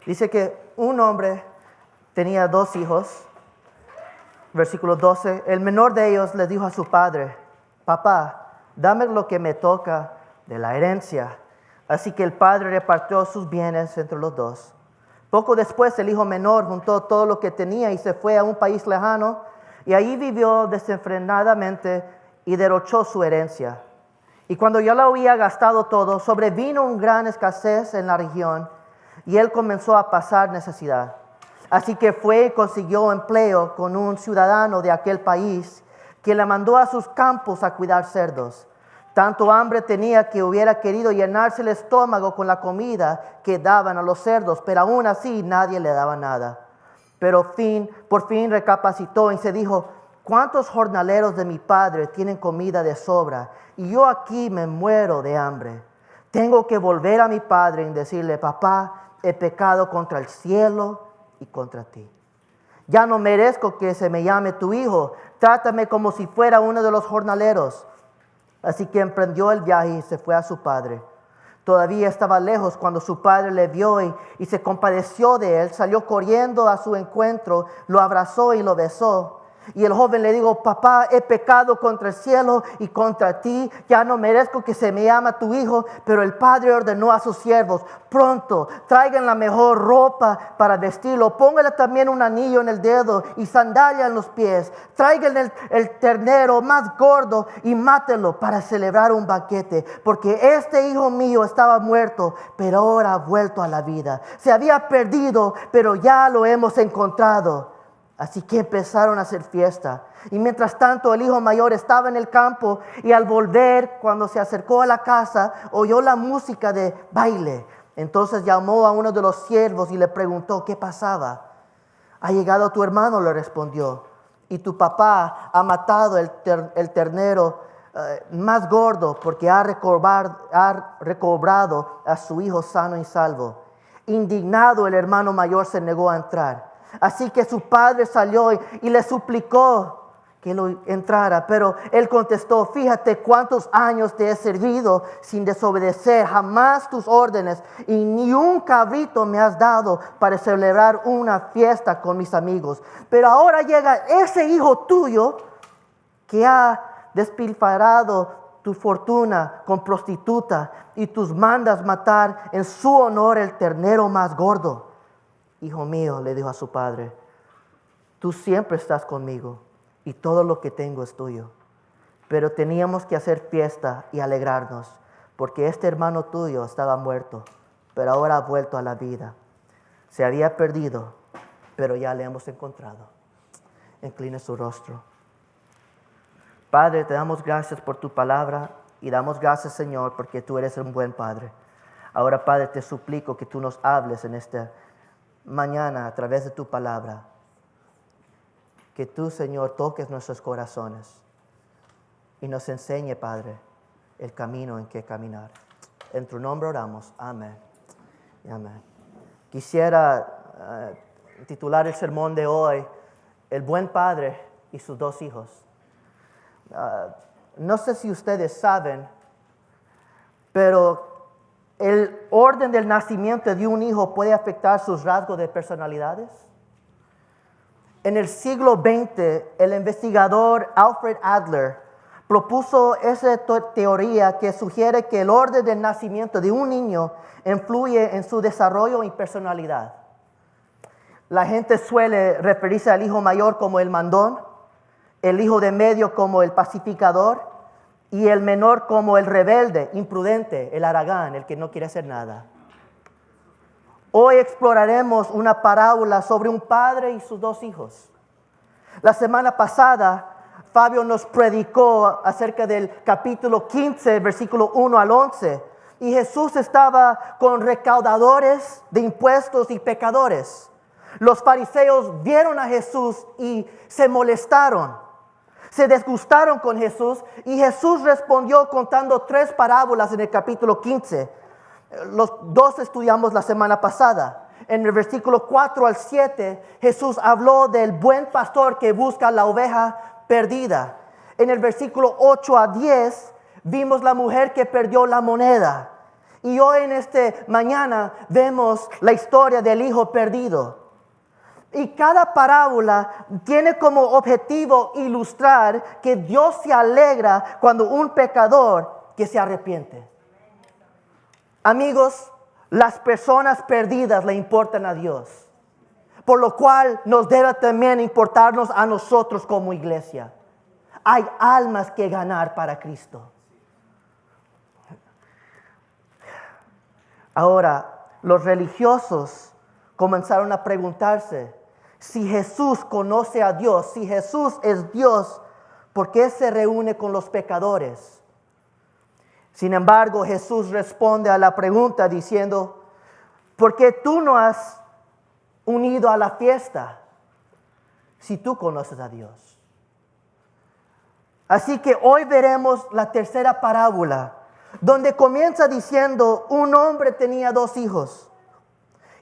Dice que un hombre tenía 2 hijos. Versículo 12. El menor de ellos le dijo a su padre: papá, dame lo que me toca de la herencia. Así que el padre repartió sus bienes entre los 2. Poco después el hijo menor juntó todo lo que tenía y se fue a un país lejano, y allí vivió desenfrenadamente y derrochó su herencia. Y cuando ya lo había gastado todo, sobrevino una gran escasez en la región, y él comenzó a pasar necesidad. Así que fue y consiguió empleo con un ciudadano de aquel país, que le mandó a sus campos a cuidar cerdos. Tanto hambre tenía que hubiera querido llenarse el estómago con la comida que daban a los cerdos, pero aún así nadie le daba nada. Pero por fin recapacitó y se dijo: ¿cuántos jornaleros de mi padre tienen comida de sobra? Y yo aquí me muero de hambre. Tengo que volver a mi padre y decirle: papá, he pecado contra el cielo y contra ti. Ya no merezco que se me llame tu hijo. Trátame como si fuera uno de los jornaleros. Así que emprendió el viaje y se fue a su padre. Todavía estaba lejos cuando su padre le vio y se compadeció de él. Salió corriendo a su encuentro, lo abrazó y lo besó. Y el joven le dijo: papá, he pecado contra el cielo y contra ti. Ya no merezco que se me llame tu hijo. Pero el padre ordenó a sus siervos: pronto, traigan la mejor ropa para vestirlo. Póngale también un anillo en el dedo y sandalia en los pies. Traigan el ternero más gordo y mátelo para celebrar un banquete. Porque este hijo mío estaba muerto, pero ahora ha vuelto a la vida. Se había perdido, pero ya lo hemos encontrado. Así que empezaron a hacer fiesta. Y mientras tanto el hijo mayor estaba en el campo, y al volver, cuando se acercó a la casa, oyó la música de baile. Entonces llamó a uno de los siervos y le preguntó qué pasaba. Ha llegado tu hermano, le respondió, y tu papá ha matado el ternero más gordo, porque ha recobrado a su hijo sano y salvo. Indignado, el hermano mayor se negó a entrar. Así que su padre salió y le suplicó que lo entrara. Pero él contestó: fíjate cuántos años te he servido sin desobedecer jamás tus órdenes, y ni un cabrito me has dado para celebrar una fiesta con mis amigos. Pero ahora llega ese hijo tuyo que ha despilfarrado tu fortuna con prostituta, y tus mandas matar en su honor el ternero más gordo. Hijo mío, le dijo a su padre, tú siempre estás conmigo y todo lo que tengo es tuyo. Pero teníamos que hacer fiesta y alegrarnos, porque este hermano tuyo estaba muerto, pero ahora ha vuelto a la vida. Se había perdido, pero ya le hemos encontrado. Incline su rostro. Padre, te damos gracias por tu palabra y damos gracias, Señor, porque tú eres un buen Padre. Ahora, Padre, te suplico que tú nos hables en esta mañana a través de tu palabra. Que tú, Señor, toques nuestros corazones y nos enseñe, Padre, el camino en que caminar. En tu nombre oramos. Amén. Amén. Quisiera titular el sermón de hoy: El buen padre y sus 2 hijos. No sé si ustedes saben, pero el orden del nacimiento de un hijo puede afectar sus rasgos de personalidades. En el siglo XX, el investigador Alfred Adler propuso esa teoría que sugiere que el orden del nacimiento de un niño influye en su desarrollo y personalidad. La gente suele referirse al hijo mayor como el mandón, el hijo de medio como el pacificador, y el menor como el rebelde, imprudente, el haragán, el que no quiere hacer nada. Hoy exploraremos una parábola sobre un padre y sus 2 hijos. La semana pasada, Fabio nos predicó acerca del capítulo 15, versículo 1 al 11. Y Jesús estaba con recaudadores de impuestos y pecadores. Los fariseos vieron a Jesús y se molestaron. Se disgustaron con Jesús, y Jesús respondió contando 3 parábolas en el capítulo 15. Los 2 estudiamos la semana pasada. En el versículo 4 al 7, Jesús habló del buen pastor que busca la oveja perdida. En el versículo 8 a 10, vimos la mujer que perdió la moneda. Y hoy en mañana vemos la historia del hijo perdido. Y cada parábola tiene como objetivo ilustrar que Dios se alegra cuando un pecador que se arrepiente. Amigos, las personas perdidas le importan a Dios, por lo cual nos debe también importarnos a nosotros como iglesia. Hay almas que ganar para Cristo. Ahora, los religiosos comenzaron a preguntarse, si Jesús conoce a Dios, si Jesús es Dios, ¿por qué se reúne con los pecadores? Sin embargo, Jesús responde a la pregunta diciendo, ¿por qué tú no has unido a la fiesta si tú conoces a Dios? Así que hoy veremos la tercera parábola, donde comienza diciendo, un hombre tenía 2 hijos,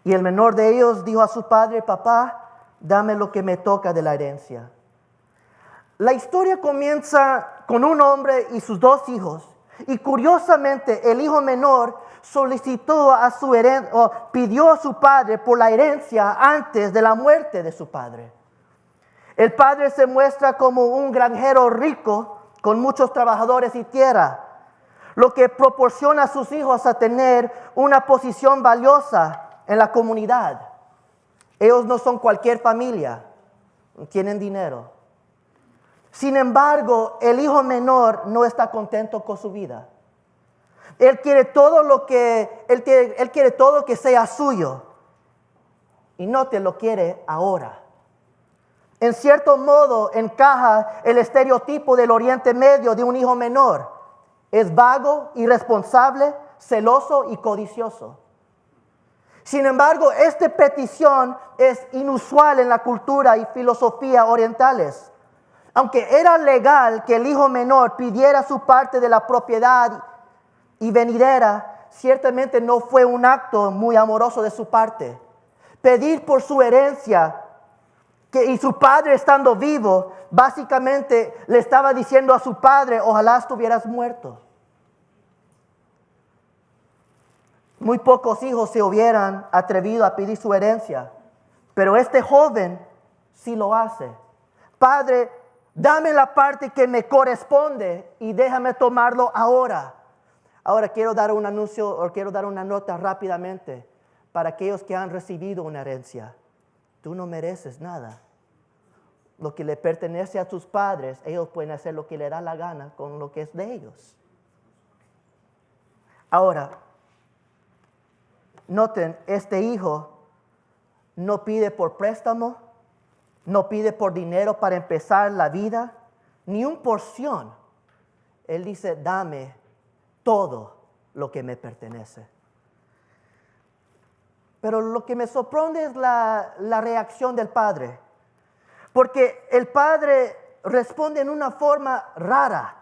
y el menor de ellos dijo a su padre, papá, dame lo que me toca de la herencia. La historia comienza con un hombre y sus 2 hijos, y curiosamente el hijo menor solicitó pidió a su padre por la herencia antes de la muerte de su padre. El padre se muestra como un granjero rico con muchos trabajadores y tierra, lo que proporciona a sus hijos a tener una posición valiosa en la comunidad. Ellos no son cualquier familia, tienen dinero. Sin embargo, el hijo menor no está contento con su vida. Él quiere todo que sea suyo, y no te lo quiere ahora. En cierto modo encaja el estereotipo del Oriente Medio de un hijo menor. Es vago, irresponsable, celoso y codicioso. Sin embargo, esta petición es inusual en la cultura y filosofía orientales. Aunque era legal que el hijo menor pidiera su parte de la propiedad y venidera, ciertamente no fue un acto muy amoroso de su parte. Pedir por su herencia, y su padre estando vivo, básicamente le estaba diciendo a su padre, ojalá estuvieras muerto. Muy pocos hijos se hubieran atrevido a pedir su herencia, pero este joven sí lo hace. Padre, dame la parte que me corresponde y déjame tomarlo ahora. Ahora quiero dar un anuncio o quiero dar una nota rápidamente para aquellos que han recibido una herencia. Tú no mereces nada. Lo que le pertenece a tus padres, ellos pueden hacer lo que les da la gana con lo que es de ellos. Ahora, noten, este hijo no pide por préstamo, no pide por dinero para empezar la vida, ni una porción. Él dice, dame todo lo que me pertenece. Pero lo que me sorprende es la reacción del padre. Porque el padre responde en una forma rara.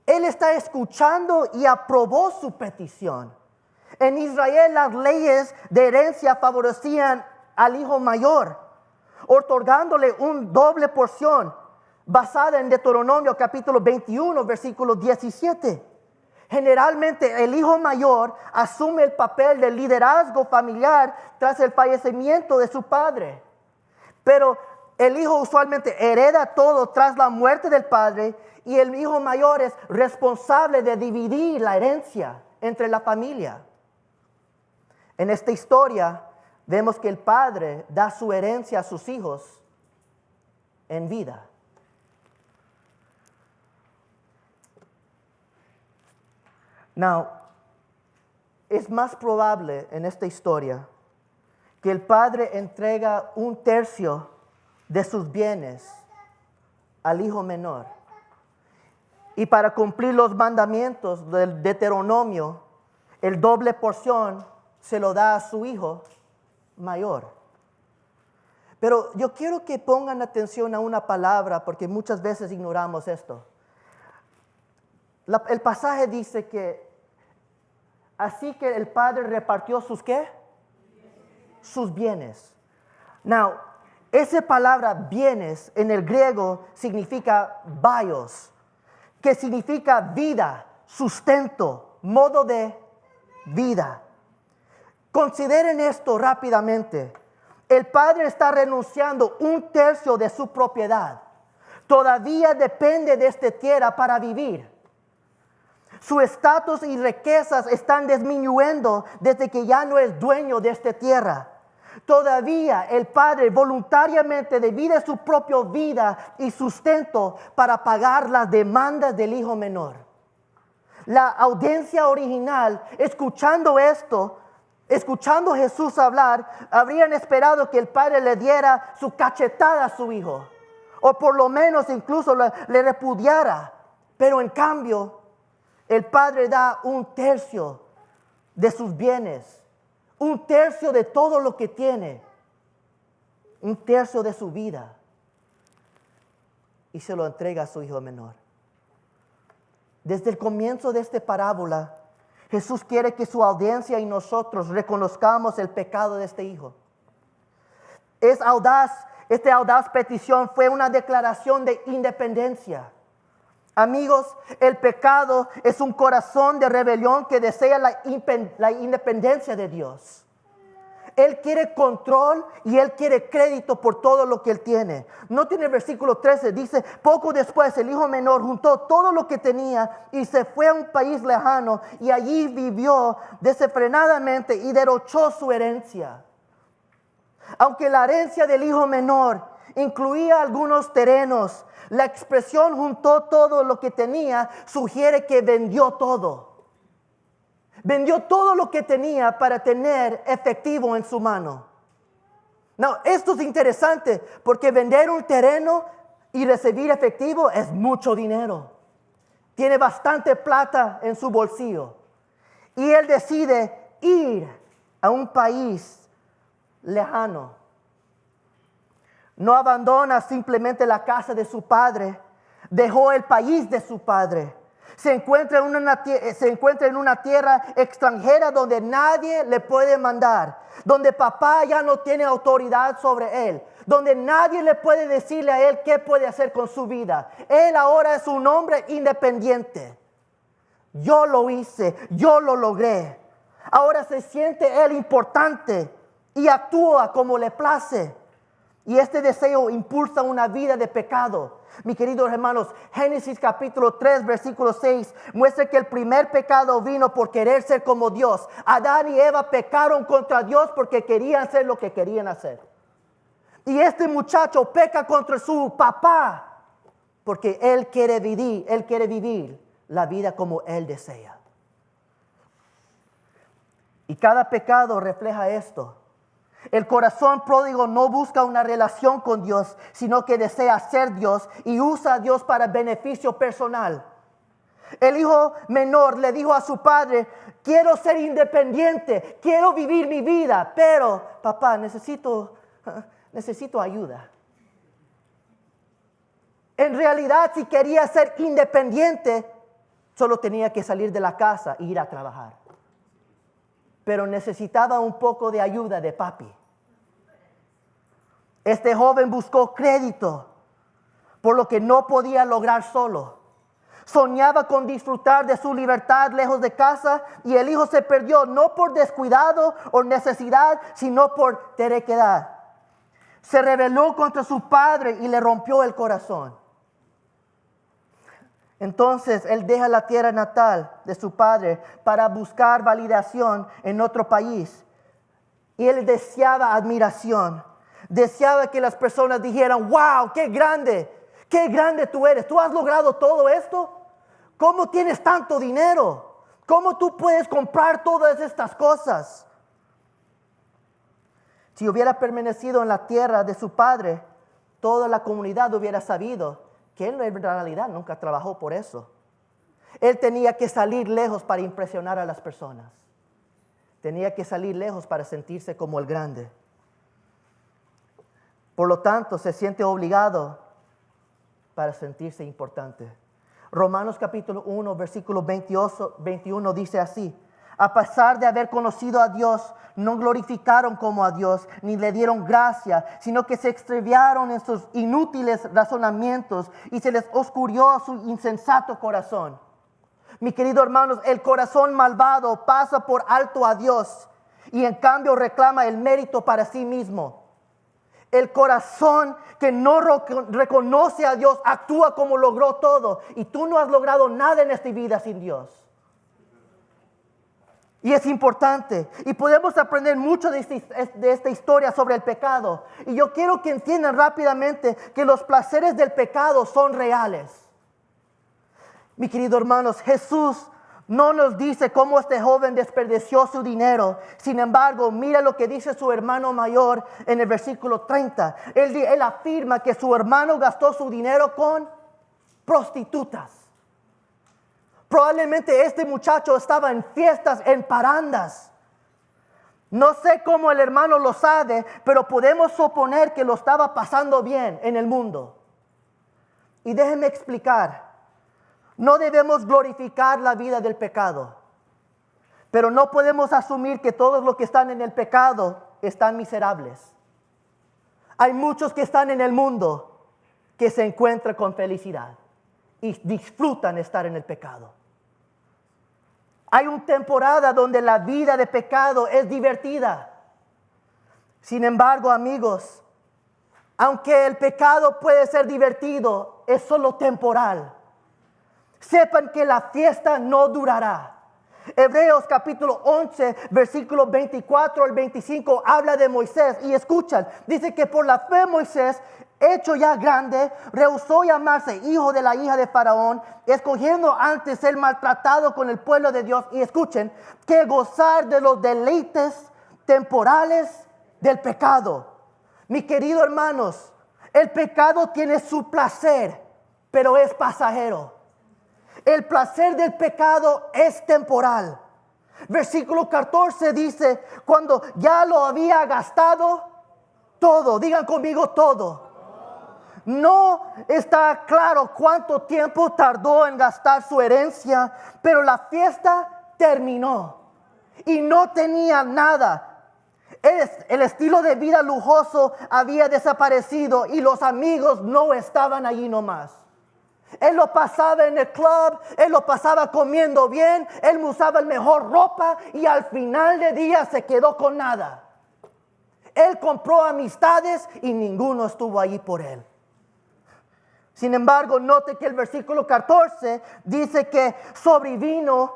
Él está escuchando y aprobó su petición. En Israel las leyes de herencia favorecían al hijo mayor, otorgándole una doble porción basada en Deuteronomio capítulo 21, versículo 17. Generalmente el hijo mayor asume el papel de liderazgo familiar tras el fallecimiento de su padre. Pero el hijo usualmente hereda todo tras la muerte del padre y el hijo mayor es responsable de dividir la herencia entre la familia. En esta historia vemos que el padre da su herencia a sus hijos en vida. Now, es más probable en esta historia que el padre entrega 1/3 de sus bienes al hijo menor. Y para cumplir los mandamientos del Deuteronomio, el doble porción se lo da a su hijo mayor. Pero yo quiero que pongan atención a una palabra porque muchas veces ignoramos esto. El pasaje dice que así que el padre repartió sus ¿qué? Sus bienes. Now, esa palabra bienes en el griego significa bios, que significa vida, sustento, modo de vida. Consideren esto rápidamente. El padre está renunciando 1/3 de su propiedad. Todavía depende de esta tierra para vivir. Su estatus y riquezas están disminuyendo desde que ya no es dueño de esta tierra. Todavía el padre voluntariamente divide su propia vida y sustento para pagar las demandas del hijo menor. La audiencia original, escuchando esto, escuchando a Jesús hablar, habrían esperado que el padre le diera su cachetada a su hijo, o por lo menos incluso le repudiara. Pero en cambio, el padre da 1/3 de sus bienes, 1/3 de todo lo que tiene, 1/3 de su vida, y se lo entrega a su hijo menor. Desde el comienzo de esta parábola, Jesús quiere que su audiencia y nosotros reconozcamos el pecado de este hijo. Esta audaz petición fue una declaración de independencia. Amigos, el pecado es un corazón de rebelión que desea la independencia de Dios. Él quiere control y Él quiere crédito por todo lo que Él tiene. Noten el versículo 13, dice, poco después el hijo menor juntó todo lo que tenía y se fue a un país lejano y allí vivió desenfrenadamente y derrochó su herencia. Aunque la herencia del hijo menor incluía algunos terrenos, la expresión juntó todo lo que tenía sugiere que vendió todo. Vendió todo lo que tenía para tener efectivo en su mano. No, esto es interesante porque vender un terreno y recibir efectivo es mucho dinero. Tiene bastante plata en su bolsillo. Y él decide ir a un país lejano. No abandona simplemente la casa de su padre. Dejó el país de su padre. Se encuentra en una tierra extranjera donde nadie le puede mandar, donde papá ya no tiene autoridad sobre él, donde nadie le puede decirle a él qué puede hacer con su vida. Él ahora es un hombre independiente. Yo lo hice, yo lo logré. Ahora se siente él importante y actúa como le place. Y este deseo impulsa una vida de pecado. Mis queridos hermanos, Génesis capítulo 3, versículo 6 muestra que el primer pecado vino por querer ser como Dios. Adán y Eva pecaron contra Dios porque querían hacer lo que querían hacer. Y este muchacho peca contra su papá porque él quiere vivir la vida como él desea. Y cada pecado refleja esto. El corazón pródigo no busca una relación con Dios, sino que desea ser Dios y usa a Dios para beneficio personal. El hijo menor le dijo a su padre, quiero ser independiente, quiero vivir mi vida, pero papá, necesito ayuda. En realidad, si quería ser independiente, solo tenía que salir de la casa e ir a trabajar. Pero necesitaba un poco de ayuda de papi. Este joven buscó crédito por lo que no podía lograr solo. Soñaba con disfrutar de su libertad lejos de casa y el hijo se perdió no por descuidado o necesidad, sino por terquedad. Se rebeló contra su padre y le rompió el corazón. Entonces él deja la tierra natal de su padre para buscar validación en otro país. Y él deseaba admiración. Deseaba que las personas dijeran, wow, qué grande tú eres. ¿Tú has logrado todo esto? ¿Cómo tienes tanto dinero? ¿Cómo tú puedes comprar todas estas cosas? Si hubiera permanecido en la tierra de su padre, toda la comunidad hubiera sabido que él en realidad nunca trabajó por eso. Él tenía que salir lejos para impresionar a las personas. Tenía que salir lejos para sentirse como el grande. Por lo tanto, se siente obligado para sentirse importante. Romanos capítulo 1, versículo 21 dice así. A pesar de haber conocido a Dios, no glorificaron como a Dios, ni le dieron gracia, sino que se extraviaron en sus inútiles razonamientos y se les oscurrió su insensato corazón. Mi querido hermanos, el corazón malvado pasa por alto a Dios y en cambio reclama el mérito para sí mismo. El corazón que no reconoce a Dios actúa como logró todo y tú no has logrado nada en esta vida sin Dios. Y es importante y podemos aprender mucho de esta historia sobre el pecado. Y yo quiero que entiendan rápidamente que los placeres del pecado son reales. Mi querido hermanos, Jesús no nos dice cómo este joven desperdició su dinero. Sin embargo, mira lo que dice su hermano mayor en el versículo 30. Él afirma que su hermano gastó su dinero con prostitutas. Probablemente este muchacho estaba en fiestas, en parandas. No sé cómo el hermano lo sabe, pero podemos suponer que lo estaba pasando bien en el mundo. Y déjenme explicar. No debemos glorificar la vida del pecado, pero no podemos asumir que todos los que están en el pecado están miserables. Hay muchos que están en el mundo que se encuentran con felicidad y disfrutan estar en el pecado. Hay una temporada donde la vida de pecado es divertida. Sin embargo, amigos, aunque el pecado puede ser divertido, es solo temporal. Sepan que la fiesta no durará. Hebreos capítulo 11, versículos 24 al 25 habla de Moisés y escuchan, dice que por la fe Moisés, hecho ya grande, rehusó llamarse hijo de la hija de Faraón, escogiendo antes ser maltratado con el pueblo de Dios y escuchen, que gozar de los deleites temporales del pecado. Mis queridos hermanos, el pecado tiene su placer, pero es pasajero. El placer del pecado es temporal. Versículo 14 dice, cuando ya lo había gastado todo, digan conmigo todo. No está claro cuánto tiempo tardó en gastar su herencia, pero la fiesta terminó y no tenía nada. El estilo de vida lujoso había desaparecido y los amigos no estaban allí nomás. Él lo pasaba en el club, él lo pasaba comiendo bien, él usaba la mejor ropa y al final del día se quedó con nada. Él compró amistades y ninguno estuvo allí por él. Sin embargo, note que el versículo 14 dice que sobrevino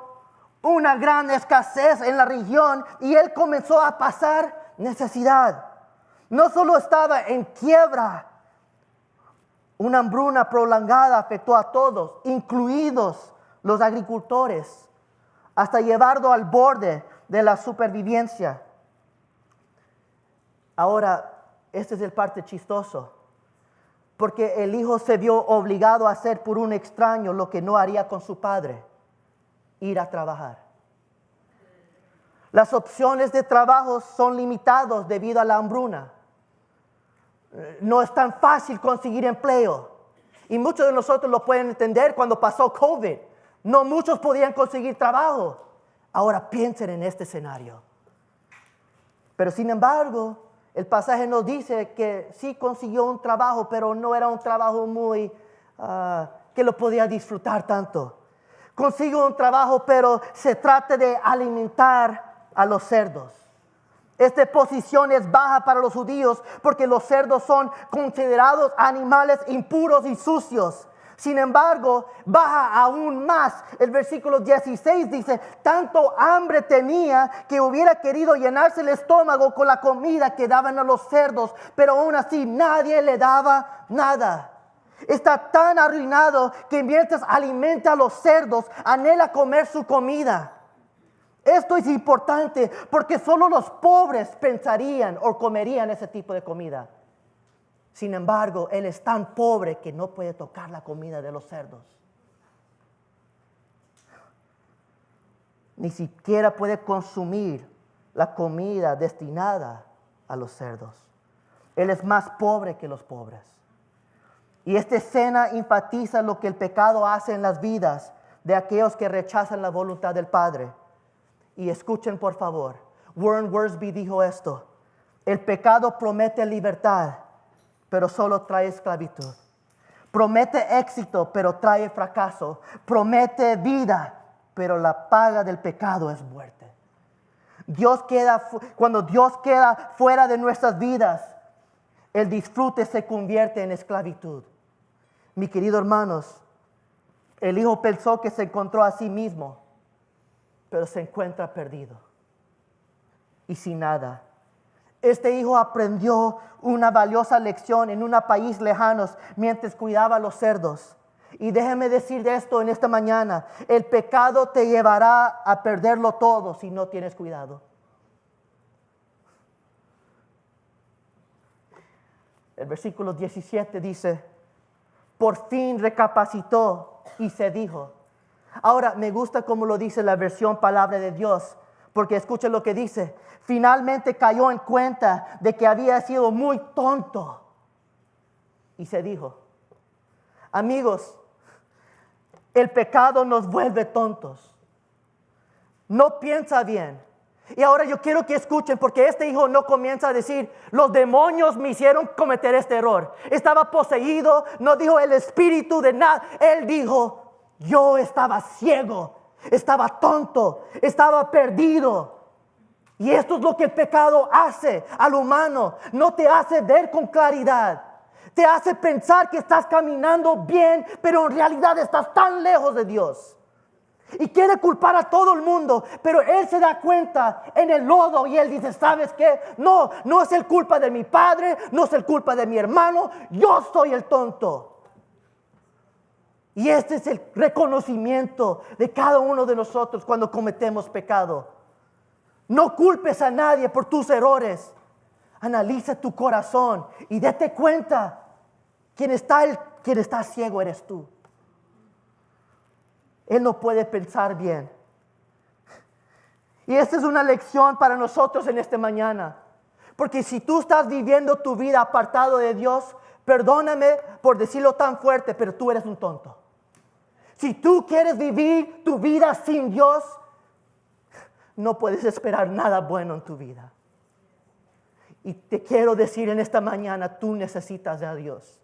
una gran escasez en la región y él comenzó a pasar necesidad. No solo estaba en quiebra, una hambruna prolongada afectó a todos, incluidos los agricultores, hasta llevarlo al borde de la supervivencia. Ahora, este es el parte chistoso, porque el hijo se vio obligado a hacer por un extraño lo que no haría con su padre, ir a trabajar. Las opciones de trabajo son limitadas debido a la hambruna. No es tan fácil conseguir empleo. Y muchos de nosotros lo pueden entender cuando pasó COVID. No muchos podían conseguir trabajo. Ahora piensen en este escenario. Pero sin embargo, el pasaje nos dice que sí consiguió un trabajo, pero no era un trabajo muy que lo podía disfrutar tanto. Consiguió un trabajo, pero se trata de alimentar a los cerdos. Esta posición es baja para los judíos porque los cerdos son considerados animales impuros y sucios. Sin embargo, baja aún más. El versículo 16 dice, tanto hambre tenía que hubiera querido llenarse el estómago con la comida que daban a los cerdos, pero aún así nadie le daba nada. Está tan arruinado que mientras alimenta a los cerdos, anhela comer su comida. Esto es importante porque solo los pobres pensarían o comerían ese tipo de comida. Sin embargo, él es tan pobre que no puede tocar la comida de los cerdos. Ni siquiera puede consumir la comida destinada a los cerdos. Él es más pobre que los pobres. Y esta escena enfatiza lo que el pecado hace en las vidas de aquellos que rechazan la voluntad del Padre. Y escuchen por favor, Warren Wiersbe dijo esto: el pecado promete libertad, pero solo trae esclavitud. Promete éxito, pero trae fracaso. Promete vida, pero la paga del pecado es muerte. Cuando Dios queda fuera de nuestras vidas, el disfrute se convierte en esclavitud. Mi querido hermanos, el hijo pensó que se encontró a sí mismo, pero se encuentra perdido y sin nada. Este hijo aprendió una valiosa lección en un país lejano mientras cuidaba a los cerdos. Y déjeme decir esto en esta mañana: el pecado te llevará a perderlo todo si no tienes cuidado. El versículo 17 dice: por fin recapacitó y se dijo. Ahora me gusta cómo lo dice la versión Palabra de Dios, porque escuchen lo que dice: finalmente cayó en cuenta de que había sido muy tonto y se dijo. Amigos, el pecado nos vuelve tontos. No piensa bien. Y ahora yo quiero que escuchen, porque este hijo no comienza a decir: los demonios me hicieron cometer este error. Estaba poseído, no dijo el espíritu de nada. Él dijo: yo estaba ciego, estaba tonto, estaba perdido. Y esto es lo que el pecado hace al humano. No te hace ver con claridad. Te hace pensar que estás caminando bien, pero en realidad estás tan lejos de Dios. Y quiere culpar a todo el mundo, pero él se da cuenta en el lodo y él dice: ¿sabes qué? No es el culpa de mi padre, no es el culpa de mi hermano, yo soy el tonto. Y este es el reconocimiento de cada uno de nosotros cuando cometemos pecado. No culpes a nadie por tus errores. Analiza tu corazón y date cuenta: quien está ciego eres tú. Él no puede pensar bien. Y esta es una lección para nosotros en esta mañana. Porque si tú estás viviendo tu vida apartado de Dios, perdóname por decirlo tan fuerte, pero tú eres un tonto. Si tú quieres vivir tu vida sin Dios, no puedes esperar nada bueno en tu vida. Y te quiero decir en esta mañana: tú necesitas a Dios.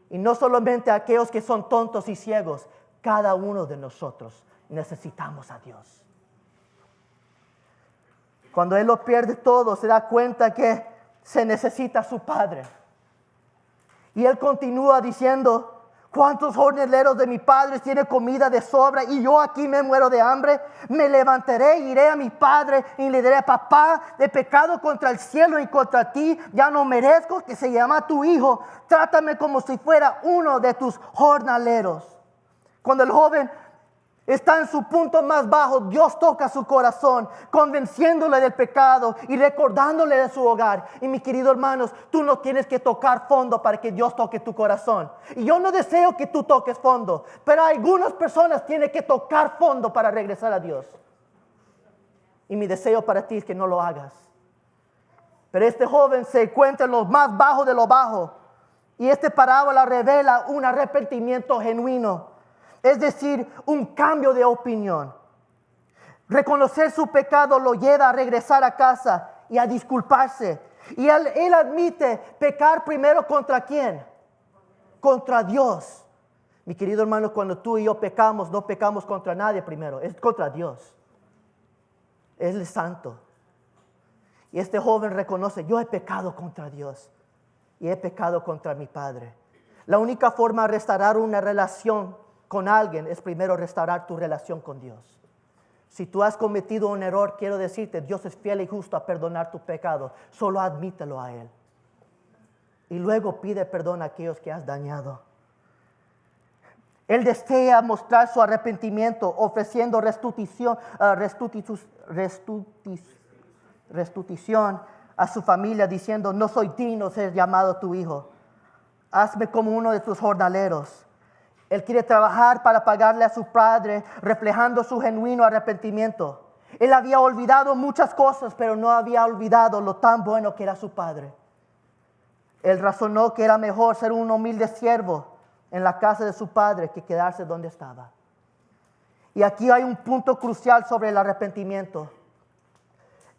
Y no solamente aquellos que son tontos y ciegos, cada uno de nosotros necesitamos a Dios. Cuando él lo pierde todo, se da cuenta que se necesita a su padre. Y él continúa diciendo: ¿cuántos jornaleros de mi padre tienen comida de sobra y yo aquí me muero de hambre? Me levantaré, iré a mi padre y le diré: papá, he pecado contra el cielo y contra ti, ya no merezco que se llame tu hijo. Trátame como si fuera uno de tus jornaleros. Cuando el joven está en su punto más bajo, Dios toca su corazón, convenciéndole del pecado y recordándole de su hogar. Y mis queridos hermanos, tú no tienes que tocar fondo para que Dios toque tu corazón. Y yo no deseo que tú toques fondo, pero algunas personas tienen que tocar fondo para regresar a Dios. Y mi deseo para ti es que no lo hagas. Pero este joven se encuentra en lo más bajo de lo bajo. Y esta parábola revela un arrepentimiento genuino. Es decir, un cambio de opinión. Reconocer su pecado lo lleva a regresar a casa y a disculparse. Y él admite pecar primero ¿contra quién? Contra Dios. Mi querido hermano, cuando tú y yo pecamos, no pecamos contra nadie primero, es contra Dios. Él es santo. Y este joven reconoce: yo he pecado contra Dios y he pecado contra mi padre. La única forma de restaurar una relación con alguien es primero restaurar tu relación con Dios. Si tú has cometido un error, quiero decirte: Dios es fiel y justo a perdonar tu pecado. Solo admítelo a Él. Y luego pide perdón a aquellos que has dañado. Él desea mostrar su arrepentimiento ofreciendo restitución a su familia, diciendo: no soy digno de ser llamado tu hijo. Hazme como uno de tus jornaleros. Él quiere trabajar para pagarle a su padre, reflejando su genuino arrepentimiento. Él había olvidado muchas cosas, pero no había olvidado lo tan bueno que era su padre. Él razonó que era mejor ser un humilde siervo en la casa de su padre que quedarse donde estaba. Y aquí hay un punto crucial sobre el arrepentimiento.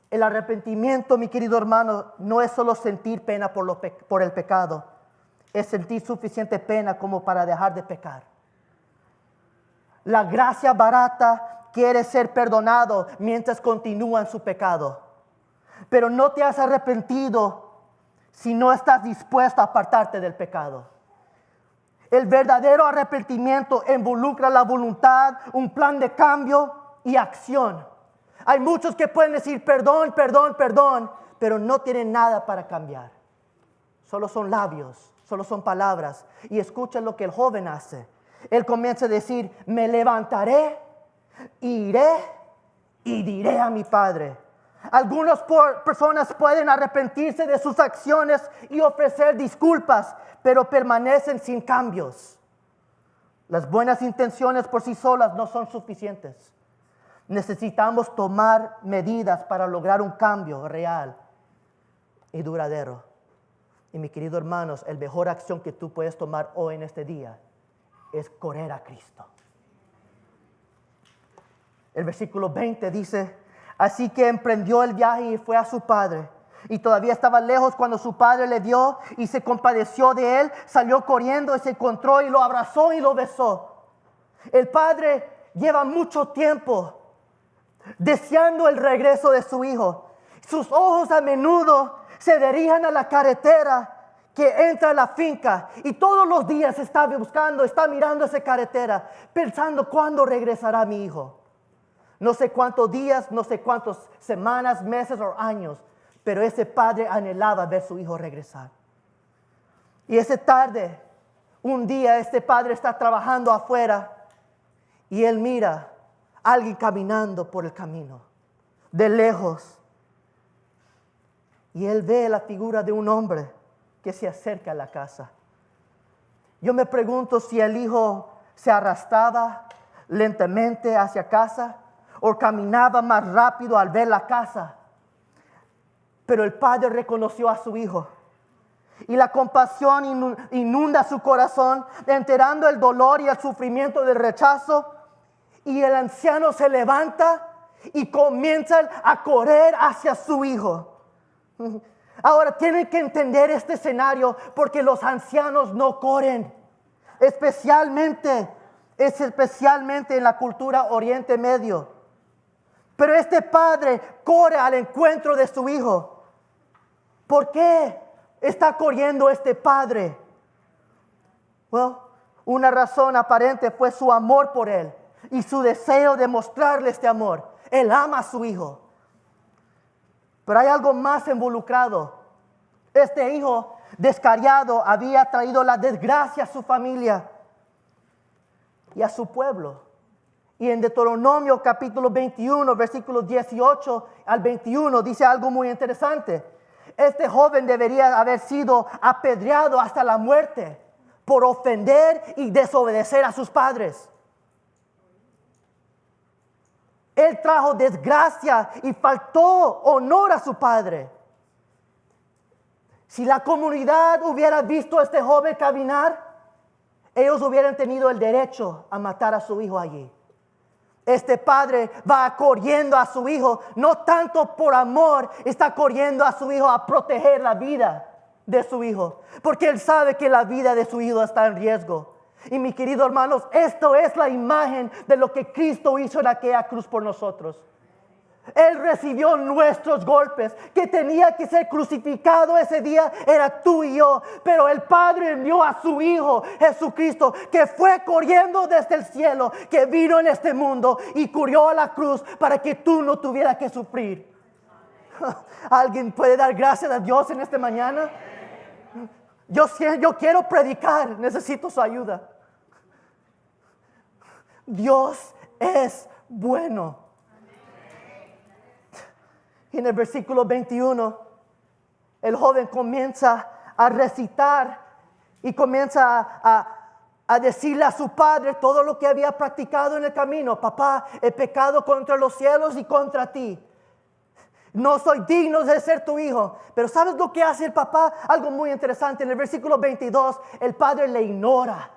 El arrepentimiento, mi querido hermano, no es solo sentir pena por el pecado. Es sentir suficiente pena como para dejar de pecar. La gracia barata quiere ser perdonado mientras continúa en su pecado. Pero no te has arrepentido si no estás dispuesto a apartarte del pecado. El verdadero arrepentimiento involucra la voluntad, un plan de cambio y acción. Hay muchos que pueden decir perdón, perdón, perdón, pero no tienen nada para cambiar. Solo son labios, solo son palabras. Y escucha lo que el joven hace. Él comienza a decir, me levantaré, iré y diré a mi padre. Algunas personas pueden arrepentirse de sus acciones y ofrecer disculpas, pero permanecen sin cambios. Las buenas intenciones por sí solas no son suficientes. Necesitamos tomar medidas para lograr un cambio real y duradero. Y mis queridos hermanos, la mejor acción que tú puedes tomar hoy en este día es correr a Cristo. El versículo 20 dice, así que emprendió el viaje y fue a su padre. Y todavía estaba lejos cuando su padre le vio y se compadeció de él. Salió corriendo y se encontró y lo abrazó y lo besó. El padre lleva mucho tiempo deseando el regreso de su hijo. Sus ojos a menudo se dirigen a la carretera que entra a la finca. Y todos los días está buscando, está mirando esa carretera, pensando cuándo regresará mi hijo. No sé cuántos días, no sé cuántas semanas, meses o años, pero ese padre anhelaba ver a su hijo regresar. Y esa tarde, un día, este padre está trabajando afuera y él mira a alguien caminando por el camino, de lejos. Y él ve la figura de un hombre que se acerca a la casa. Yo me pregunto si el hijo se arrastraba lentamente hacia casa o caminaba más rápido al ver la casa. Pero el padre reconoció a su hijo. Y la compasión inunda su corazón, enterando el dolor y el sufrimiento del rechazo. Y el anciano se levanta y comienza a correr hacia su hijo. Ahora tienen que entender este escenario porque los ancianos no corren. Especialmente en la cultura Oriente Medio. Pero este padre corre al encuentro de su hijo. ¿Por qué está corriendo este padre? Una razón aparente fue su amor por él y su deseo de mostrarle este amor. Él ama a su hijo. Pero hay algo más involucrado. Este hijo descarriado había traído la desgracia a su familia y a su pueblo. Y en Deuteronomio capítulo 21, versículos 18 al 21, dice algo muy interesante. Este joven debería haber sido apedreado hasta la muerte por ofender y desobedecer a sus padres. Él trajo desgracia y faltó honor a su padre. Si la comunidad hubiera visto a este joven caminar, ellos hubieran tenido el derecho a matar a su hijo allí. Este padre va corriendo a su hijo, no tanto por amor, está corriendo a su hijo a proteger la vida de su hijo, porque él sabe que la vida de su hijo está en riesgo. Y mis queridos hermanos, esto es la imagen de lo que Cristo hizo en aquella cruz por nosotros. Él recibió nuestros golpes, que tenía que ser crucificado ese día, era tú y yo. Pero el Padre envió a su Hijo Jesucristo, que fue corriendo desde el cielo, que vino en este mundo y corrió a la cruz para que tú no tuvieras que sufrir. ¿Alguien puede dar gracias a Dios en esta mañana? Yo quiero predicar, necesito su ayuda. Dios es bueno. Y en el versículo 21, el joven comienza a recitar y comienza a decirle a su padre todo lo que había practicado en el camino. Papá, he pecado contra los cielos y contra ti. No soy digno de ser tu hijo. Pero ¿sabes lo que hace el papá? Algo muy interesante. En el versículo 22, el padre le ignora.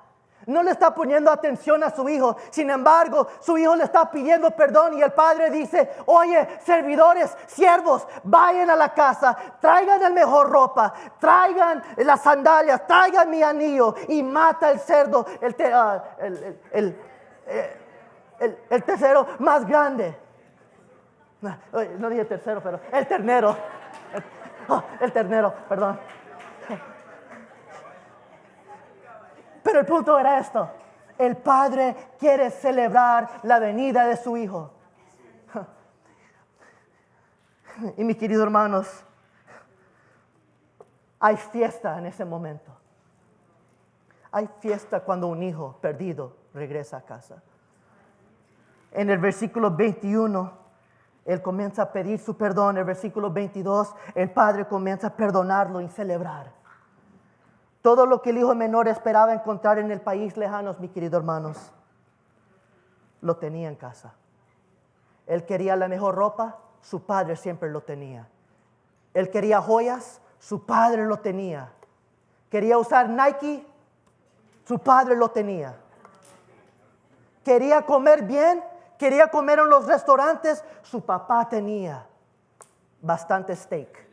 No le está poniendo atención a su hijo. Sin embargo, su hijo le está pidiendo perdón y el padre dice, oye, servidores, siervos, vayan a la casa, traigan la mejor ropa, traigan las sandalias, traigan mi anillo y mata el cerdo, el tercero más grande. No dije tercero, pero el ternero. El ternero, perdón. Pero el punto era esto. El padre quiere celebrar la venida de su hijo. Y mis queridos hermanos, hay fiesta en ese momento. Hay fiesta cuando un hijo perdido regresa a casa. En el versículo 21, él comienza a pedir su perdón. En el versículo 22, el padre comienza a perdonarlo y celebrar. Todo lo que el hijo menor esperaba encontrar en el país lejano, mis queridos hermanos, lo tenía en casa. Él quería la mejor ropa, su padre siempre lo tenía. Él quería joyas, su padre lo tenía. Quería usar Nike, su padre lo tenía. Quería comer bien, quería comer en los restaurantes, su papá tenía bastante steak.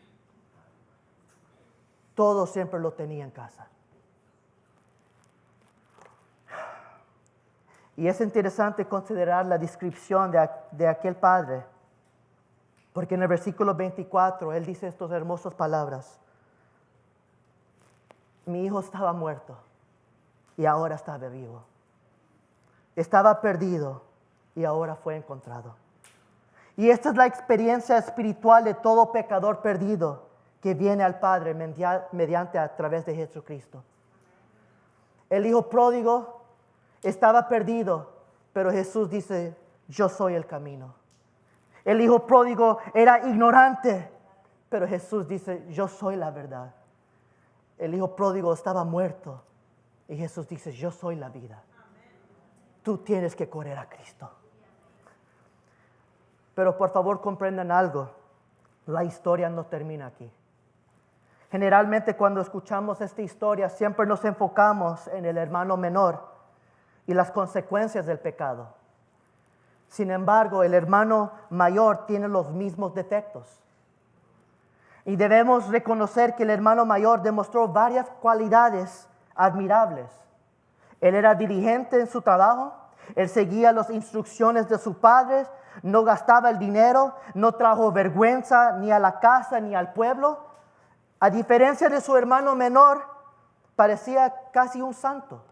Todo siempre lo tenía en casa. Y es interesante considerar la descripción de aquel padre, porque en el versículo 24 él dice estas hermosas palabras. Mi hijo estaba muerto y ahora estaba vivo. Estaba perdido y ahora fue encontrado. Y esta es la experiencia espiritual de todo pecador perdido que viene al Padre mediante a través de Jesucristo. El hijo pródigo estaba perdido, pero Jesús dice, yo soy el camino. El hijo pródigo era ignorante, pero Jesús dice, yo soy la verdad. El hijo pródigo estaba muerto y Jesús dice, yo soy la vida. Tú tienes que correr a Cristo. Pero por favor comprendan algo, la historia no termina aquí. Generalmente cuando escuchamos esta historia siempre nos enfocamos en el hermano menor y las consecuencias del pecado. Sin embargo, el hermano mayor tiene los mismos defectos. Y debemos reconocer que el hermano mayor demostró varias cualidades admirables. Él era diligente en su trabajo, él seguía las instrucciones de sus padres, no gastaba el dinero, no trajo vergüenza ni a la casa ni al pueblo. A diferencia de su hermano menor, parecía casi un santo.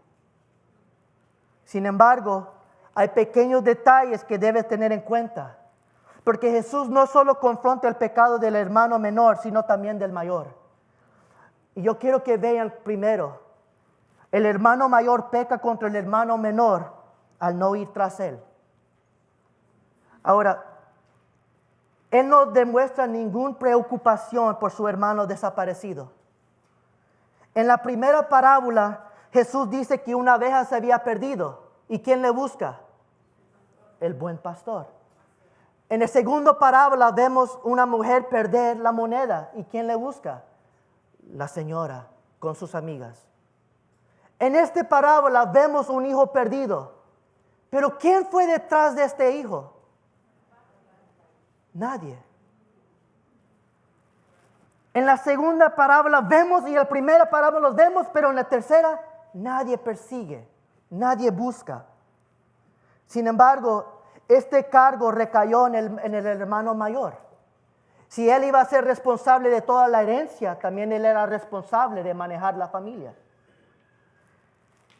Sin embargo, hay pequeños detalles que debes tener en cuenta. Porque Jesús no solo confronta el pecado del hermano menor, sino también del mayor. Y yo quiero que vean primero, el hermano mayor peca contra el hermano menor al no ir tras él. Ahora, él no demuestra ninguna preocupación por su hermano desaparecido. En la primera parábola, Jesús dice que una oveja se había perdido. ¿Y quién le busca? El buen pastor. En la segunda parábola vemos una mujer perder la moneda. ¿Y quién le busca? La señora con sus amigas. En esta parábola vemos un hijo perdido. Pero ¿quién fue detrás de este hijo? Nadie. En la segunda parábola vemos y en la primera parábola los vemos, pero en la tercera nadie persigue, nadie busca. Sin embargo, este cargo recayó en el hermano mayor. Si él iba a ser responsable de toda la herencia, también él era responsable de manejar la familia.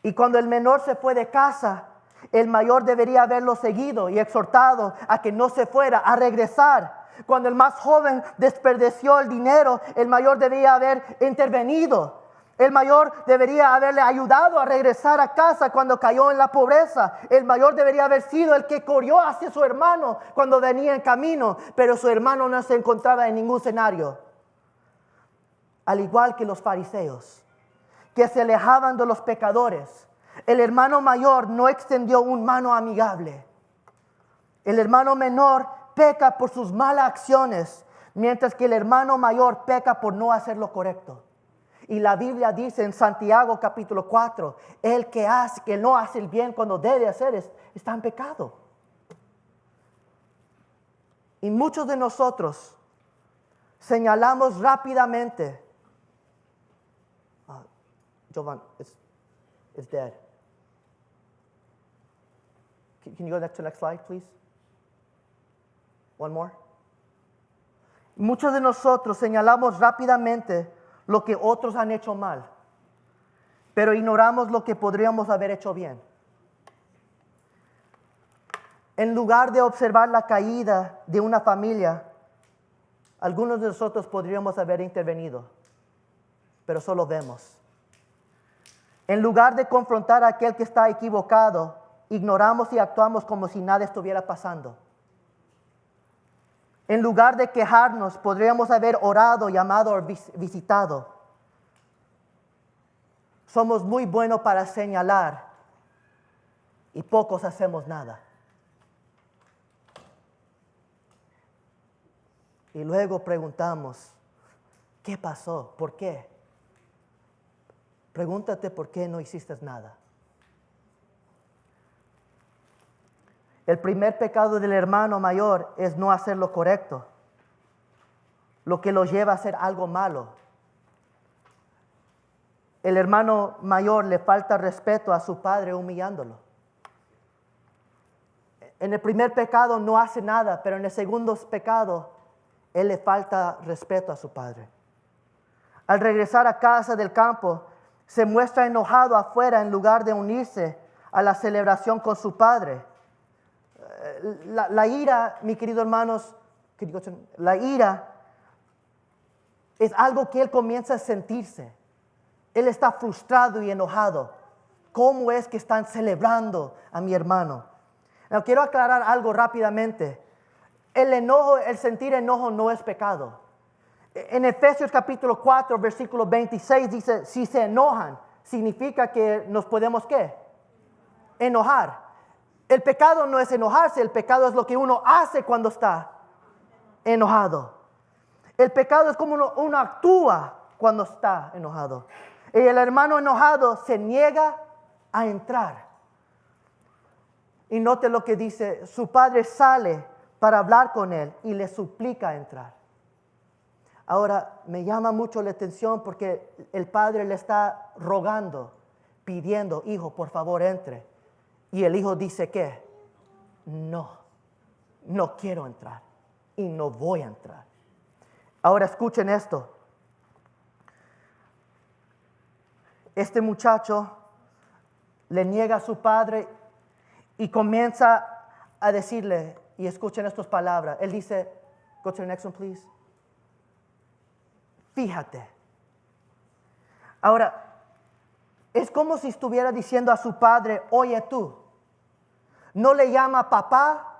Y cuando el menor se fue de casa, el mayor debería haberlo seguido y exhortado a que no se fuera, a regresar. Cuando el más joven desperdició el dinero, el mayor debía haber intervenido. El mayor debería haberle ayudado a regresar a casa cuando cayó en la pobreza. El mayor debería haber sido el que corrió hacia su hermano cuando venía en camino, pero su hermano no se encontraba en ningún escenario. Al igual que los fariseos, que se alejaban de los pecadores, el hermano mayor no extendió una mano amigable. El hermano menor peca por sus malas acciones, mientras que el hermano mayor peca por no hacer lo correcto. Y la Biblia dice en Santiago capítulo 4, el que no hace el bien cuando debe hacer está en pecado. Y muchos de nosotros señalamos rápidamente, Jovan, it's dead. Can you go to the next slide, please? One more. Muchos de nosotros señalamos rápidamente lo que otros han hecho mal, pero ignoramos lo que podríamos haber hecho bien. En lugar de observar la caída de una familia, algunos de nosotros podríamos haber intervenido, pero solo vemos. En lugar de confrontar a aquel que está equivocado, ignoramos y actuamos como si nada estuviera pasando. En lugar de quejarnos, podríamos haber orado, llamado o visitado. Somos muy buenos para señalar y pocos hacemos nada. Y luego preguntamos, ¿qué pasó? ¿Por qué? Pregúntate por qué no hiciste nada. El primer pecado del hermano mayor es no hacer lo correcto, lo que lo lleva a hacer algo malo. El hermano mayor le falta respeto a su padre humillándolo. En el primer pecado no hace nada, pero en el segundo pecado él le falta respeto a su padre. Al regresar a casa del campo, se muestra enojado afuera en lugar de unirse a la celebración con su padre. La ira, mis queridos hermanos, la ira es algo que él comienza a sentirse. Él está frustrado y enojado. ¿Cómo es que están celebrando a mi hermano? Now, quiero aclarar algo rápidamente. El enojo, el sentir enojo no es pecado. En Efesios capítulo 4, versículo 26 dice, si se enojan, significa que nos podemos, ¿qué? Enojar. El pecado no es enojarse, el pecado es lo que uno hace cuando está enojado. El pecado es como uno actúa cuando está enojado. Y el hermano enojado se niega a entrar. Y note lo que dice, su padre sale para hablar con él y le suplica entrar. Ahora, me llama mucho la atención porque el padre le está rogando, pidiendo, hijo, por favor, entre. Y el hijo dice, ¿qué? No quiero entrar y no voy a entrar. Ahora escuchen esto. Este muchacho le niega a su padre y comienza a decirle, y escuchen estas palabras. Él dice, go to the next one, please. Fíjate. Ahora, es como si estuviera diciendo a su padre, oye tú. No le llama papá,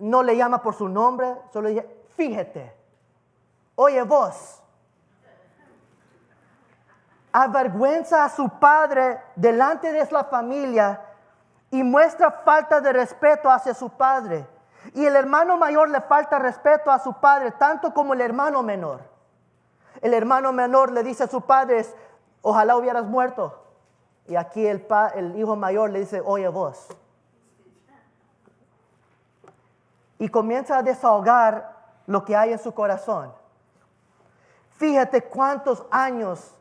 no le llama por su nombre, solo dice, fíjate. Oye vos. Avergüenza a su padre delante de la familia y muestra falta de respeto hacia su padre. Y el hermano mayor le falta respeto a su padre, tanto como el hermano menor. El hermano menor le dice a su padre, ojalá hubieras muerto. Y aquí el hijo mayor le dice, oye vos. Y comienza a desahogar lo que hay en su corazón. Fíjate cuántos años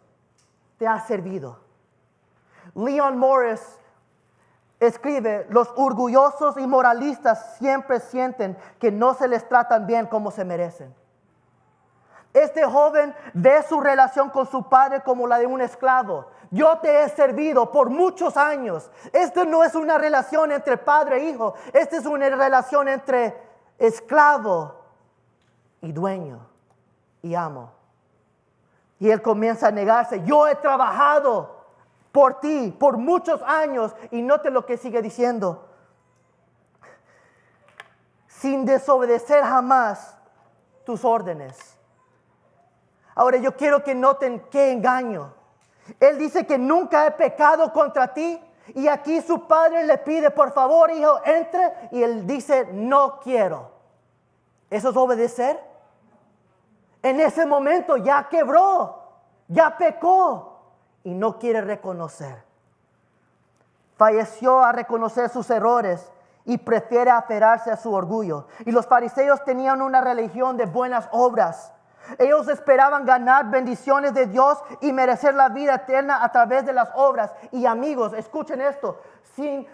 te ha servido. Leon Morris escribe, los orgullosos y moralistas siempre sienten que no se les tratan bien como se merecen. Este joven ve su relación con su padre como la de un esclavo. Yo te he servido por muchos años. Esto no es una relación entre padre e hijo. Esta es una relación entre esclavo y dueño y amo. Y él comienza a negarse. Yo he trabajado por ti por muchos años. Y note lo que sigue diciendo. Sin desobedecer jamás tus órdenes. Ahora yo quiero que noten qué engaño. Él dice que nunca he pecado contra ti. Y aquí su padre le pide, por favor, hijo, entre. Y él dice, no quiero. ¿Eso es obedecer? En ese momento ya quebró, ya pecó y no quiere reconocer. Falleció a reconocer sus errores y prefiere aferrarse a su orgullo. Y los fariseos tenían una religión de buenas obras. Ellos esperaban ganar bendiciones de Dios y merecer la vida eterna a través de las obras. Y amigos, escuchen esto.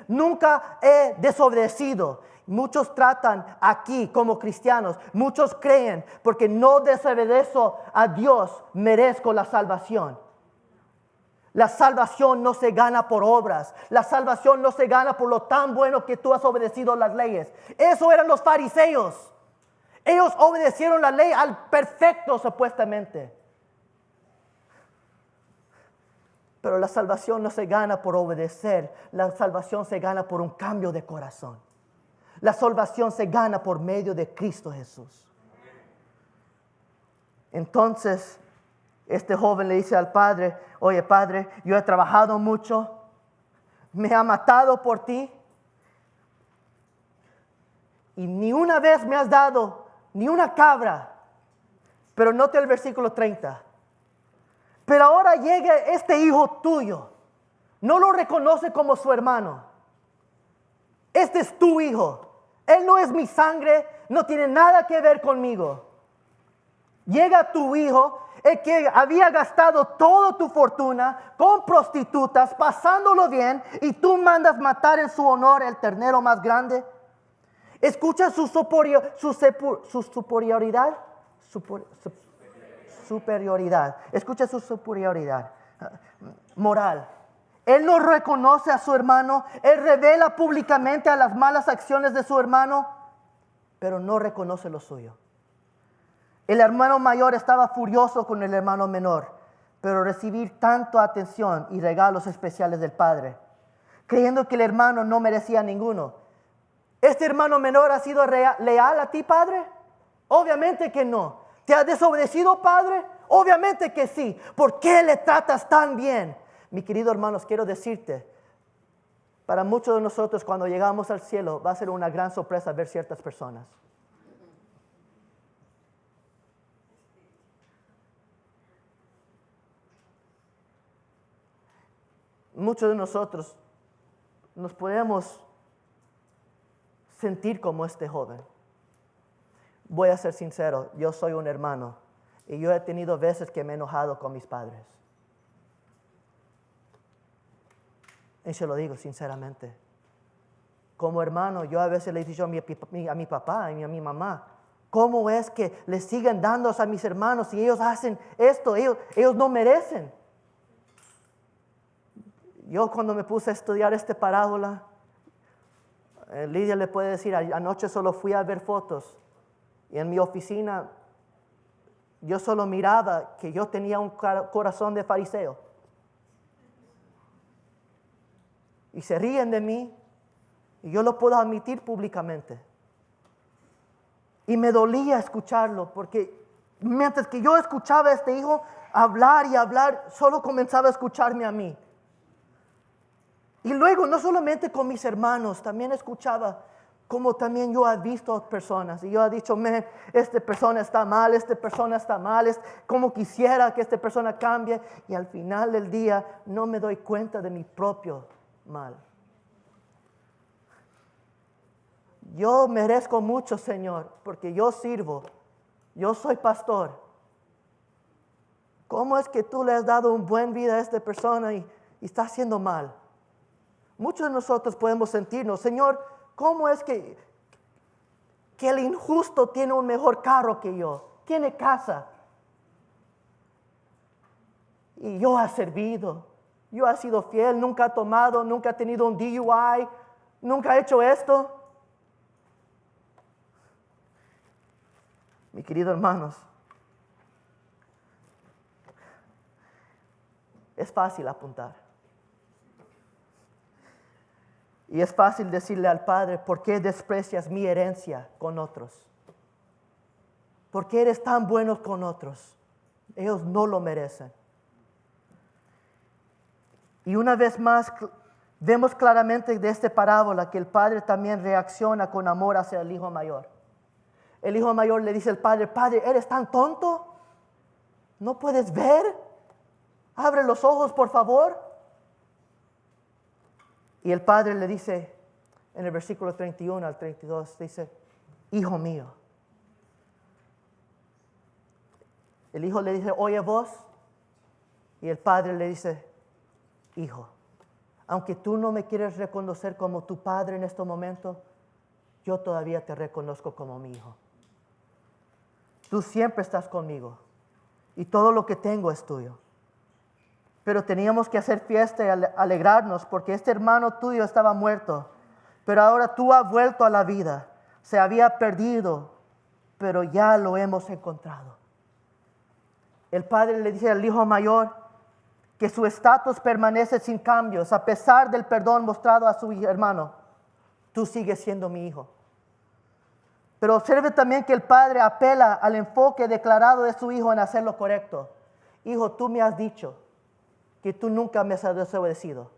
Nunca he desobedecido. Muchos tratan aquí como cristianos, muchos creen porque no desobedezco a Dios, merezco la salvación. La salvación no se gana por obras, la salvación no se gana por lo tan bueno que tú has obedecido las leyes. Eso eran los fariseos. Ellos obedecieron la ley al perfecto supuestamente. Pero la salvación no se gana por obedecer, la salvación se gana por un cambio de corazón. La salvación se gana por medio de Cristo Jesús. Entonces, este joven le dice al padre, oye padre, yo he trabajado mucho, me ha matado por ti y ni una vez me has dado ni una cabra. Pero note el versículo 30. Pero ahora llega este hijo tuyo, no lo reconoce como su hermano. Este es tu hijo. Él no es mi sangre, no tiene nada que ver conmigo. Llega tu hijo, el que había gastado toda tu fortuna con prostitutas, pasándolo bien, y tú mandas matar en su honor el ternero más grande. Escucha su superioridad. Superioridad. Escucha su superioridad moral. Él no reconoce a su hermano. Él revela públicamente a las malas acciones de su hermano, pero no reconoce lo suyo. El hermano mayor estaba furioso con el hermano menor, pero recibir tanta atención y regalos especiales del padre, creyendo que el hermano no merecía ninguno. ¿Este hermano menor ha sido leal a ti, padre? Obviamente que no. ¿Te ha desobedecido, padre? Obviamente que sí. ¿Por qué le tratas tan bien? Mi querido hermanos, quiero decirte, para muchos de nosotros cuando llegamos al cielo va a ser una gran sorpresa ver ciertas personas. Muchos de nosotros nos podemos sentir como este joven. Voy a ser sincero, yo soy un hermano y yo he tenido veces que me he enojado con mis padres. Y se lo digo sinceramente. Como hermano, yo a veces le he dicho a mi papá y a mi mamá, ¿cómo es que le siguen dando a mis hermanos y ellos hacen esto? Ellos no merecen. Yo cuando me puse a estudiar esta parábola, Lidia le puede decir, anoche solo fui a ver fotos y en mi oficina yo solo miraba que yo tenía un corazón de fariseo. Y se ríen de mí y yo lo puedo admitir públicamente. Y me dolía escucharlo porque mientras que yo escuchaba a este hijo hablar y hablar, solo comenzaba a escucharme a mí. Y luego, no solamente con mis hermanos, también escuchaba como también yo he visto a personas. Y yo he dicho, esta persona está mal, como quisiera que esta persona cambie. Y al final del día no me doy cuenta de mi propio mal. Yo merezco mucho, Señor, porque yo sirvo. Yo soy pastor. ¿Cómo es que tú le has dado una buena vida a esta persona y está haciendo mal? Muchos de nosotros podemos sentirnos, Señor, ¿cómo es que el injusto tiene un mejor carro que yo? Tiene casa. Y yo he servido. Yo he sido fiel, nunca he tomado, nunca he tenido un DUI, nunca he hecho esto. Mis queridos hermanos, es fácil apuntar. Y es fácil decirle al Padre, ¿por qué desprecias mi herencia con otros? ¿Por qué eres tan bueno con otros? Ellos no lo merecen. Y una vez más, vemos claramente de esta parábola que el Padre también reacciona con amor hacia el hijo mayor. El hijo mayor le dice al Padre, Padre, ¿eres tan tonto? ¿No puedes ver? Abre los ojos, por favor. Y el padre le dice, en el versículo 31 al 32, dice, hijo mío. El hijo le dice, oye vos. Y el padre le dice, hijo. aunque tú no me quieres reconocer como tu padre en este momento, yo todavía te reconozco como mi hijo. Tú siempre estás conmigo y todo lo que tengo es tuyo. Pero teníamos que hacer fiesta y alegrarnos porque este hermano tuyo estaba muerto, pero ahora tú has vuelto a la vida. Se había perdido, pero ya lo hemos encontrado. El padre le dice al hijo mayor que su estatus permanece sin cambios a pesar del perdón mostrado a su hermano. Tú sigues siendo mi hijo. Pero observe también que el padre apela al enfoque declarado de su hijo en hacer lo correcto. Hijo, tú me has dicho que tú nunca me has desobedecido.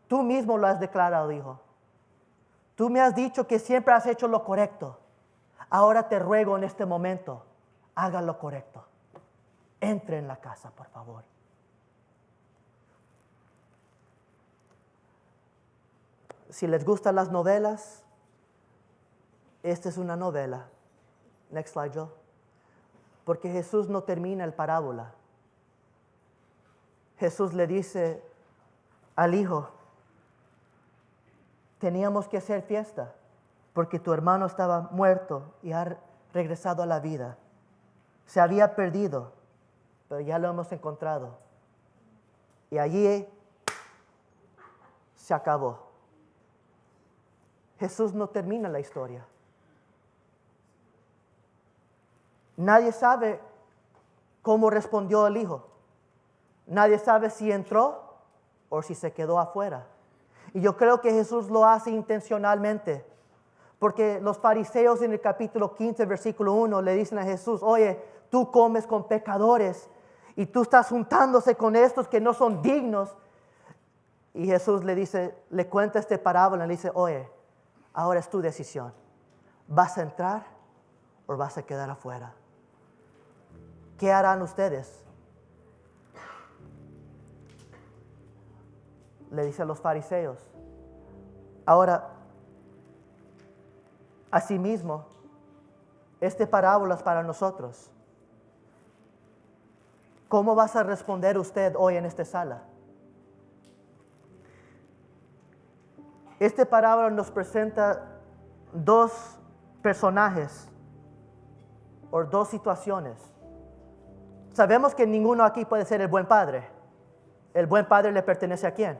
Tú mismo lo has declarado, hijo. Tú me has dicho que siempre has hecho lo correcto. Ahora te ruego en este momento, haga lo correcto. Entre en la casa, por favor. Si les gustan las novelas, esta es una novela. Next slide, Joe. Porque Jesús no termina el parábola. Jesús le dice al hijo, teníamos que hacer fiesta porque tu hermano estaba muerto y ha regresado a la vida. Se había perdido, pero ya lo hemos encontrado. Y allí se acabó. Jesús no termina la historia. Nadie sabe cómo respondió el hijo. Nadie sabe si entró o si se quedó afuera. Y yo creo que Jesús lo hace intencionalmente. Porque los fariseos en el capítulo 15, versículo 1, le dicen a Jesús, oye, tú comes con pecadores y tú estás juntándose con estos que no son dignos. Y Jesús le dice, le cuenta esta parábola, le dice, oye, ahora es tu decisión. ¿Vas a entrar o vas a quedar afuera? ¿Qué harán ustedes? Le dice a los fariseos. Ahora, asimismo, esta parábola es para nosotros. ¿Cómo vas a responder usted hoy en esta sala? Esta parábola nos presenta dos personajes o dos situaciones. Sabemos que ninguno aquí puede ser el buen padre. ¿El buen padre le pertenece a quién?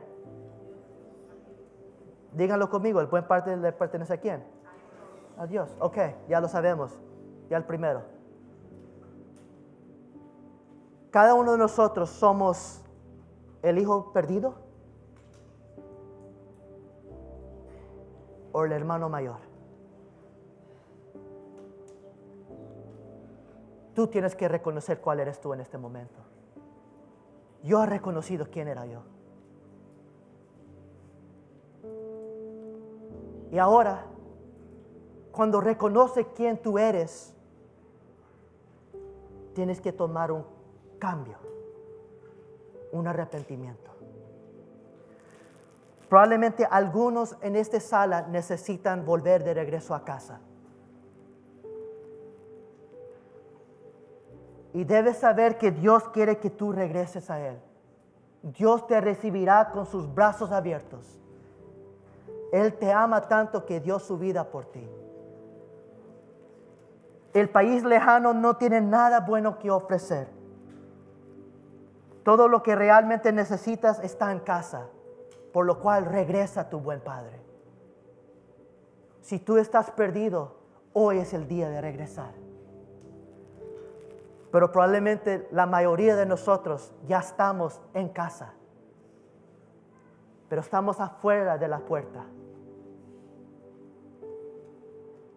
Díganlo conmigo, ¿el buen padre le pertenece a quién? A Dios. Ok, ya lo sabemos. Ya el primero. Cada uno de nosotros somos el hijo perdido o el hermano mayor. Tú tienes que reconocer cuál eres tú en este momento. Yo he reconocido quién era yo. Y ahora, cuando reconoce quién tú eres, tienes que tomar un cambio, un arrepentimiento. Probablemente algunos en esta sala necesitan volver de regreso a casa. Y debes saber que Dios quiere que tú regreses a Él. Dios te recibirá con sus brazos abiertos. Él te ama tanto que dio su vida por ti. El país lejano no tiene nada bueno que ofrecer. Todo lo que realmente necesitas está en casa, por lo cual regresa a tu buen Padre. Si tú estás perdido, hoy es el día de regresar. Pero probablemente la mayoría de nosotros ya estamos en casa, pero estamos afuera de la puerta.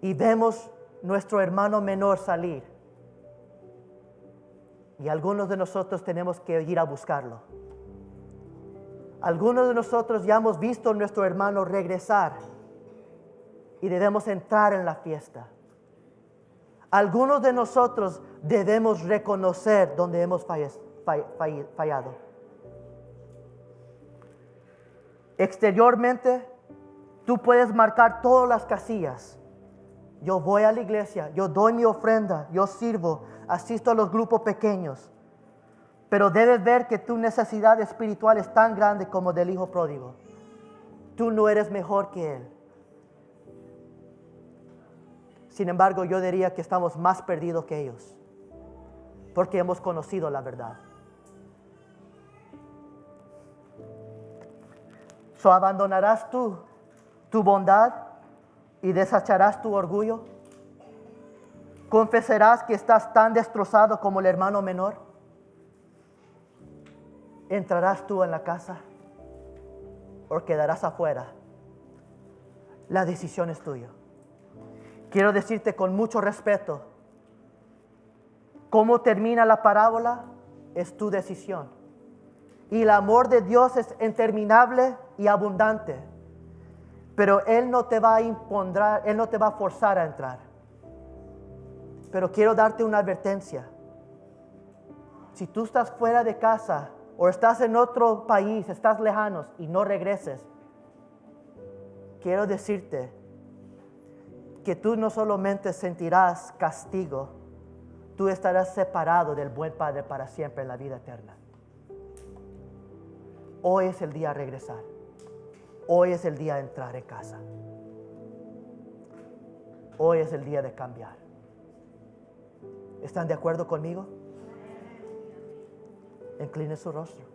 Y vemos nuestro hermano menor salir. Y algunos de nosotros tenemos que ir a buscarlo. Algunos de nosotros ya hemos visto a nuestro hermano regresar y debemos entrar en la fiesta. Algunos de nosotros debemos reconocer donde hemos fallado. Exteriormente, tú puedes marcar todas las casillas. Yo voy a la iglesia, yo doy mi ofrenda, yo sirvo, asisto a los grupos pequeños. Pero debes ver que tu necesidad espiritual es tan grande como del hijo pródigo. Tú no eres mejor que él. Sin embargo, yo diría que estamos más perdidos que ellos, porque hemos conocido la verdad. ¿Abandonarás tú tu bondad y desecharás tu orgullo? ¿Confesarás que estás tan destrozado como el hermano menor? ¿Entrarás tú en la casa o quedarás afuera? La decisión es tuya. Quiero decirte con mucho respeto, cómo termina la parábola es tu decisión. Y el amor de Dios es interminable y abundante. Pero Él no te va a imponer, Él no te va a forzar a entrar. Pero quiero darte una advertencia. Si tú estás fuera de casa o estás en otro país, estás lejanos y no regreses, quiero decirte que tú no solamente sentirás castigo, tú estarás separado del buen Padre para siempre en la vida eterna. Hoy es el día de regresar. Hoy es el día de entrar en casa. Hoy es el día de cambiar. ¿Están de acuerdo conmigo? Incline su rostro.